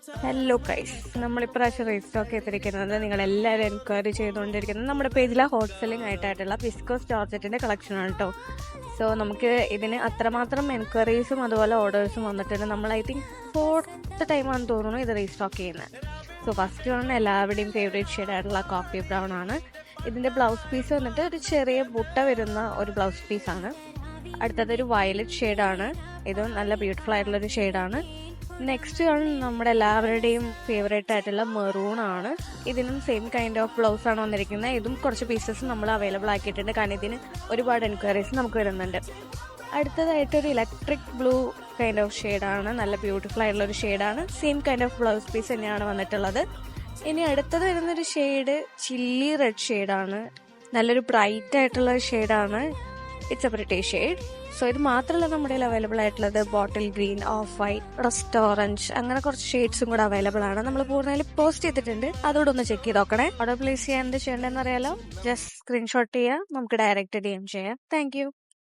Hello guys, നമ്മളിപ്രാവശ്യം restock ചെയ്തിരിക്കുന്നത് നിങ്ങളെല്ലാവരും enquiry ചെയ്തുകൊണ്ടിരിക്കുന്നത് നമ്മുടെ പേജിലെ ഹോട്ട് സെല്ലിംഗ് ആയിട്ടുള്ള വിസ്കോസ് ജോർജറ്റിൻ്റെ കളക്ഷനാണ് കേട്ടോ. സോ നമുക്ക് ഇതിന് അത്രമാത്രം എൻക്വയറീസും അതുപോലെ ഓർഡേഴ്സും വന്നിട്ടുണ്ട്. നമ്മൾ ഐ തിങ്ക് 4th ടൈമാണെന്ന് തോന്നുന്നു ഇത് റീസ്റ്റോക്ക് ചെയ്യുന്നത്. സോ ഫസ്റ്റ് വൺ എല്ലാവരുടെയും ഫേവറേറ്റ് ഷെയ്ഡായിട്ടുള്ള കോഫി ബ്രൗൺ ആണ്. ഇതിൻ്റെ ബ്ലൗസ് പീസ് വന്നിട്ട് ഒരു ചെറിയ ബുട്ട വരുന്ന ഒരു ബ്ലൗസ് പീസാണ്. അടുത്തതൊരു വയലറ്റ് ഷെയ്ഡാണ്. ഇതും നല്ല ബ്യൂട്ടിഫുൾ ആയിട്ടുള്ളൊരു ഷെയ്ഡാണ്. നെക്സ്റ്റ് ആണ് നമ്മുടെ എല്ലാവരുടെയും ഫേവറേറ്റ് ആയിട്ടുള്ള മെറൂൺ ആണ്. ഇതിനും സെയിം കൈൻഡ് ഓഫ് ബ്ലൗസ് ആണ് വന്നിരിക്കുന്നത്. ഇതും കുറച്ച് പീസസ് നമ്മൾ അവൈലബിൾ ആക്കിയിട്ടുണ്ട്, കാരണം ഇതിന് ഒരുപാട് എൻക്വയറീസ് നമുക്ക് വരുന്നുണ്ട്. അടുത്തതായിട്ടൊരു ഇലക്ട്രിക് ബ്ലൂ കൈൻഡ് ഓഫ് ഷെയ്ഡാണ്. നല്ല ബ്യൂട്ടിഫുൾ ആയിട്ടുള്ളൊരു ഷെയ്ഡാണ്. Same kind of blouse piece തന്നെയാണ് വന്നിട്ടുള്ളത്. ഇനി അടുത്തത് വരുന്നൊരു ഷെയ്ഡ് ചില്ലി റെഡ് ഷെയ്ഡാണ്. നല്ലൊരു ബ്രൈറ്റ് ആയിട്ടുള്ള ഷെയ്ഡാണ്. It's A pretty shade. So ഇത് മാത്രമല്ല നമ്മുടെ അവൈലബിൾ ആയിട്ടുള്ളത് bottle green, of white, rest orange, അങ്ങനെ കുറച്ച് ഷെയ്ഡ്സും കൂടെ അവൈലബിൾ ആണ്. നമ്മൾ പൂർണ്ണമായും പോസ്റ്റ് ചെയ്തിട്ടുണ്ട്, അതോടെ ഒന്ന് ചെക്ക് ചെയ്ത് നോക്കണേ. ഓർഡർ പ്ലേസ് ചെയ്യാൻ എന്ത് ചെയ്യേണ്ടതെന്ന് അറിയാലോ. ജസ്റ്റ് സ്ക്രീൻഷോട്ട് ചെയ്യുക, നമുക്ക് ഡയറക്റ്റ് DM ചെയ്യാം. Thank you.